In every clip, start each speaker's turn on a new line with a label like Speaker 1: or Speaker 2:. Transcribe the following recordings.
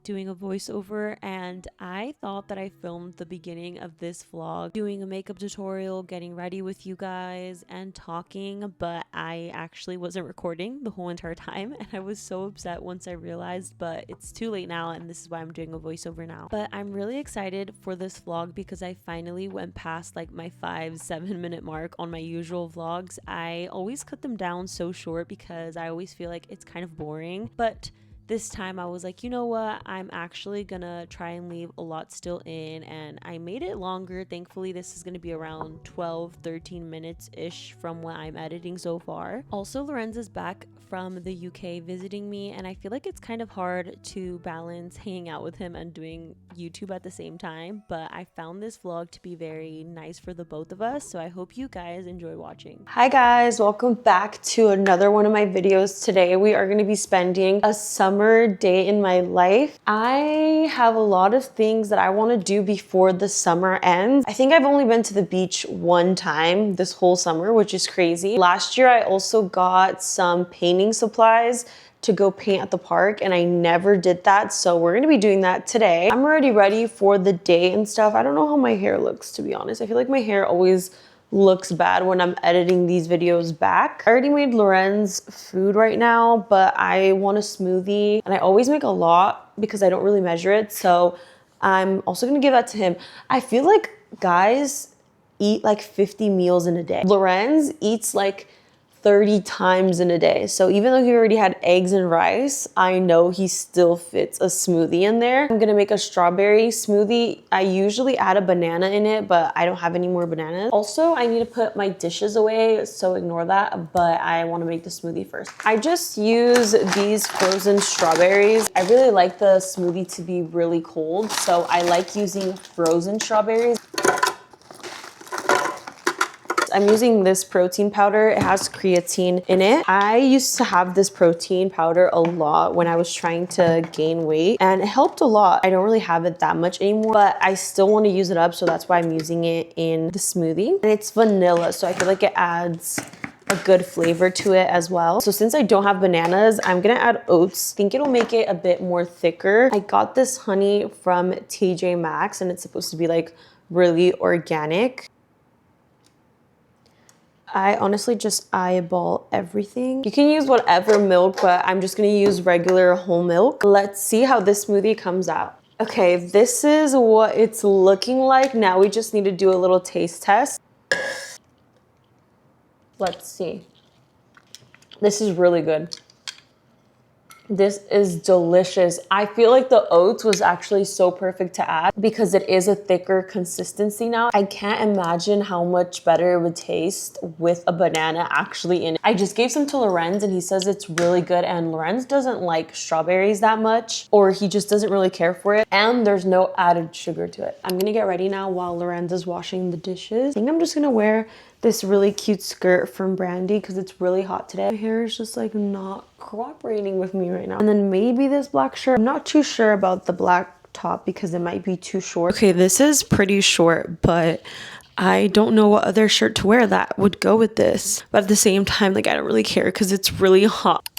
Speaker 1: doing a voiceover, and I thought that I filmed the beginning of this vlog doing a makeup tutorial, getting ready with you guys and talking, but I actually wasn't recording the whole entire time, and I was so upset once I realized, but it's too late now and this is why I'm doing a voiceover now. But I'm really excited for this vlog because I finally went past like my 5-7 minute mark on my usual vlogs. I always cut them down so short because I always feel like it's kind of boring, but this time I was like, you know what, I'm actually gonna try and leave a lot still in, and I made it longer. Thankfully this is gonna be around 12-13 minutes ish from what I'm editing so far. Also, Lorenz is back from the UK visiting me, and I feel like it's kind of hard to balance hanging out with him and doing YouTube at the same time, but I found this vlog to be very nice for the both of us, so I hope you guys enjoy watching. Hi guys, welcome back to another one of my videos. Today we are going to be spending a summer day in my life. I have a lot of things that I want to do before the summer ends. I think I've only been to the beach one time this whole summer, which is crazy. Last year I also got some painting supplies to go paint at the park, and I never did that, so we're gonna be doing that today. I'm already ready for the day and stuff. I don't know how my hair looks, to be honest. I feel like my hair always looks bad when I'm editing these videos back. I already made Lorenz food right now, but I want a smoothie, and I always make a lot because I don't really measure it, so I'm also gonna give that to him. I feel like guys eat like 50 meals in a day. Lorenz eats like 30 times in a day. So even though he already had eggs and rice, I know he still fits a smoothie in there. I'm gonna make a strawberry smoothie. I usually add a banana in it, but I don't have any more bananas. Also, I need to put my dishes away, so ignore that, but I wanna make the smoothie first. I just use these frozen strawberries. I really like the smoothie to be really cold, so I like using frozen strawberries. I'm using this protein powder. It has creatine in it. I used to have this protein powder a lot when I was trying to gain weight, and it helped a lot. I don't really have it that much anymore, but I still want to use it up, so that's why I'm using it in the smoothie. And it's vanilla, so I feel like it adds a good flavor to it as well. So since I don't have bananas, I'm gonna add oats. I think it'll make it a bit more thicker. I got this honey from TJ Maxx, and it's supposed to be like really organic. I honestly just eyeball everything. You can use whatever milk, but I'm just gonna use regular whole milk. Let's see how this smoothie comes out. Okay, this is what it's looking like. Now we just need to do a little taste test. Let's see. This is really good. This is delicious. I feel like the oats was actually so perfect to add because it is a thicker consistency now. I can't imagine how much better it would taste with a banana actually in it. I just gave some to Lorenz and he says it's really good, and Lorenz doesn't like strawberries that much, or he just doesn't really care for it, and there's no added sugar to it. I'm gonna get ready now while Lorenz is washing the dishes. I think I'm just gonna wear this really cute skirt from Brandy because it's really hot today. My hair is just like not cooperating with me right now. And then maybe this black shirt. I'm not too sure about the black top because it might be too short. Okay, this is pretty short, but I don't know what other shirt to wear that would go with this. But at the same time, like I don't really care because it's really hot.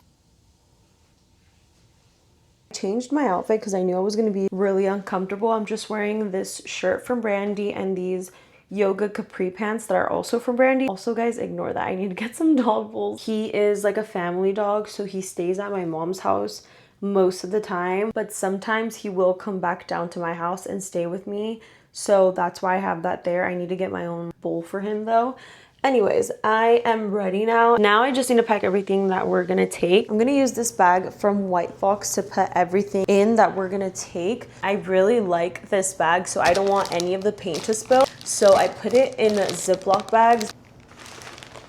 Speaker 1: I changed my outfit because I knew I was going to be really uncomfortable. I'm just wearing this shirt from Brandy and these yoga capri pants that are also from Brandy. Also guys, ignore that. I need to get some dog bowls. He is like a family dog, so he stays at my mom's house most of the time, but sometimes he will come back down to my house and stay with me, so that's why I have that there. I need to get my own bowl for him though. Anyways, I am ready now. Now I just need to pack everything that we're gonna take. I'm gonna use this bag from White Fox to put everything in that we're gonna take. I really like this bag, so I don't want any of the paint to spill. So I put it in Ziploc bags.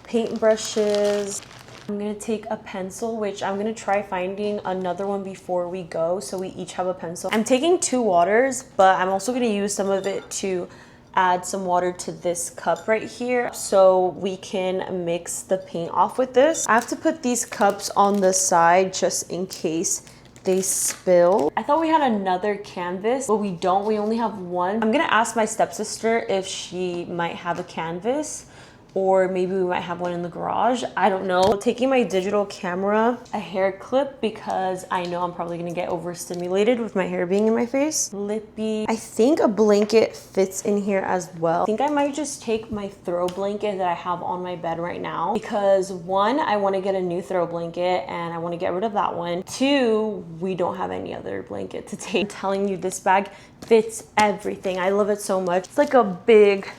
Speaker 1: Paintbrushes. I'm gonna take a pencil, which I'm gonna try finding another one before we go, so we each have a pencil. I'm taking 2 waters, but I'm also gonna use some of it to add some water to this cup right here so we can mix the paint off with this. I have to put these cups on the side just in case they spill. I thought we had another canvas, but we don't. We only have one. I'm gonna ask my stepsister if she might have a canvas, or maybe we might have one in the garage. I don't know. Taking my digital camera, a hair clip because I know I'm probably gonna get overstimulated with my hair being in my face. Lippy. I think a blanket fits in here as well. I think I might just take my throw blanket that I have on my bed right now because one, I want to get a new throw blanket and I want to get rid of that one. Two, we don't have any other blanket to take. I'm telling you, this bag fits everything. I love it so much. It's like a big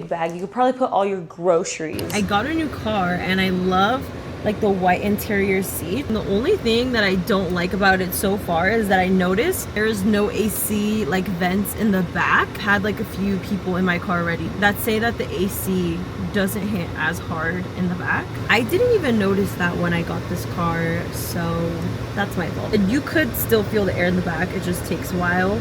Speaker 1: bag. You could probably put all your groceries. I got a new car and I love like the white interior seat. And the only thing that I don't like about it so far is that I noticed there is no AC like vents in the back. I've had like a few people in my car already that say that the AC doesn't hit as hard in the back. I didn't even notice that when I got this car, so that's my fault. And you could still feel the air in the back, it just takes a while.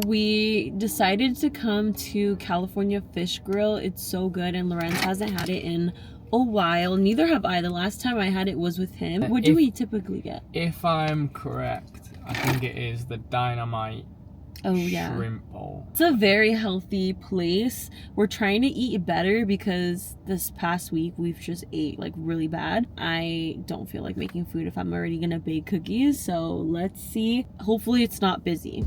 Speaker 1: We decided to come to California Fish Grill. It's so good and Lorenz hasn't had it in a while. Neither have I. The last time I had it was with him. What do we typically get?
Speaker 2: If I'm correct, I think it is the Dynamite shrimp bowl.
Speaker 1: It's a very healthy place. We're trying to eat better because this past week we've just ate like really bad. I don't feel like making food if I'm already gonna bake cookies, so let's see. Hopefully it's not busy.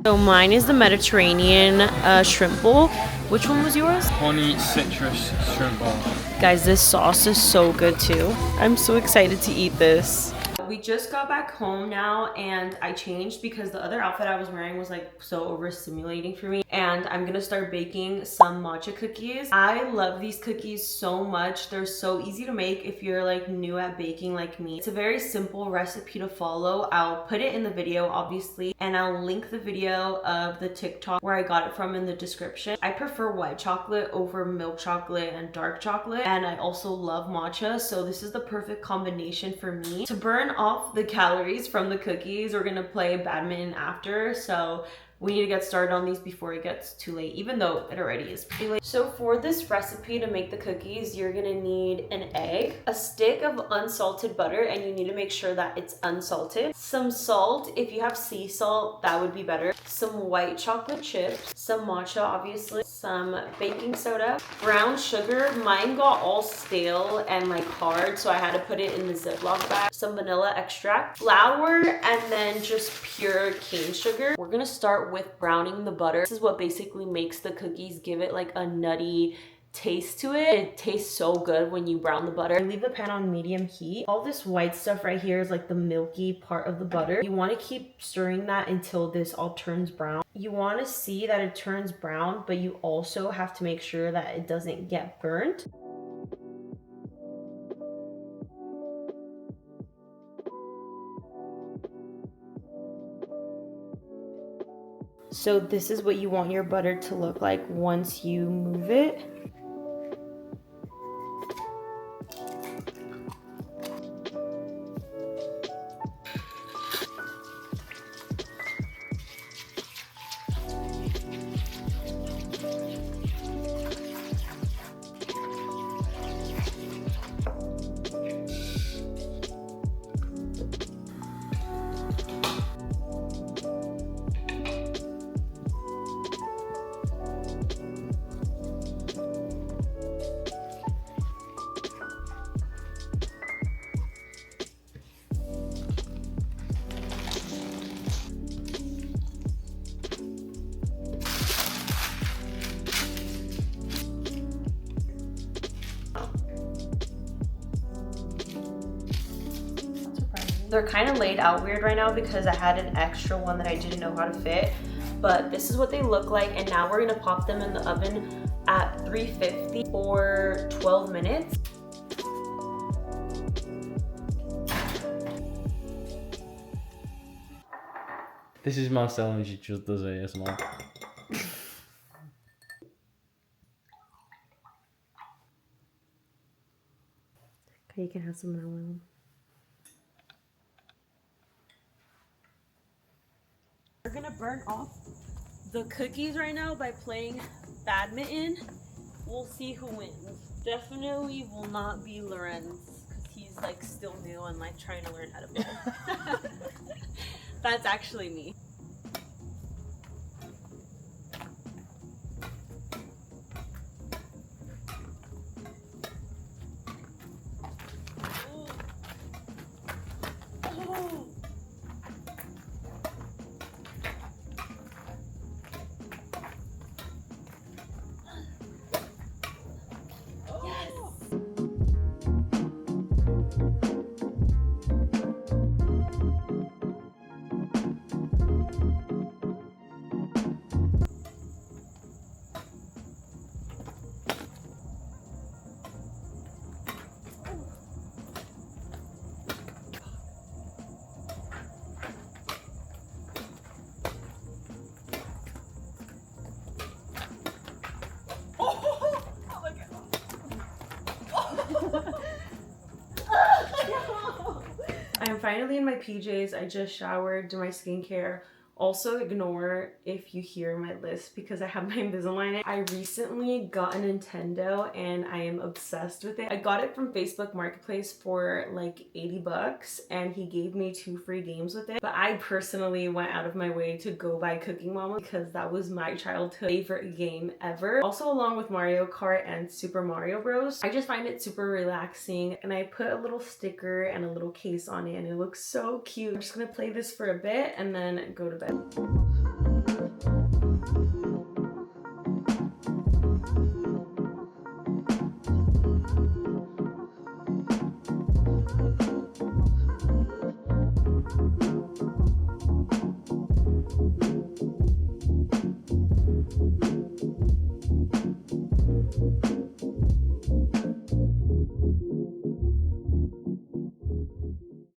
Speaker 1: So mine is the Mediterranean shrimp bowl. Which one was yours?
Speaker 2: Honey citrus shrimp bowl.
Speaker 1: Guys, this sauce is so good too. I'm so excited to eat this. We just got back home now and I changed because the other outfit I was wearing was like so overstimulating for me, and I'm gonna start baking some matcha cookies. I love these cookies so much. They're so easy to make if you're like new at baking like me. It's a very simple recipe to follow. I'll put it in the video obviously, and I'll link the video of the TikTok where I got it from in the description. I prefer white chocolate over milk chocolate and dark chocolate, and I also love matcha, so this is the perfect combination for me. To burn off the calories from the cookies, we're gonna play badminton after, so we need to get started on these before it gets too late, even though it already is pretty late. So for this recipe to make the cookies, you're gonna need an egg, a stick of unsalted butter, and you need to make sure that it's unsalted, some salt. If you have sea salt, that would be better, some white chocolate chips, some matcha obviously, some baking soda, brown sugar. Mine got all stale and like hard, so I had to put it in the Ziploc bag, some vanilla extract, flour, and then just pure cane sugar. We're gonna start with browning the butter. This is what basically makes the cookies give it like a nutty taste to it. It tastes so good when you brown the butter. Leave the pan on medium heat. All this white stuff right here is like the milky part of the butter. You want to keep stirring that until this all turns brown. You want to see that it turns brown, but you also have to make sure that it doesn't get burnt. So this is what you want your butter to look like once you move it. They're kind of laid out weird right now because I had an extra one that I didn't know how to fit. But this is what they look like, and now we're gonna pop them in the oven at 350 for 12 minutes.
Speaker 2: This is Marcel and she just does ASMR.
Speaker 1: Okay, you can have some melon. We're gonna burn off the cookies right now by playing badminton. We'll see who wins. Definitely will not be Lorenz because he's like still new and like trying to learn how to bowl. That's actually me. I am finally in my PJs. I just showered, do my skincare. Also ignore if you hear my list because I have my Invisalign in. I recently got a Nintendo and I am obsessed with it. I got it from Facebook Marketplace for like 80 bucks and he gave me 2 free games with it. But I personally went out of my way to go buy Cooking Mama because that was my childhood favorite game ever. Also along with Mario Kart and Super Mario Bros. I just find it super relaxing and I put a little sticker and a little case on it and it looks so cute. I'm just gonna play this for a bit and then go to bed.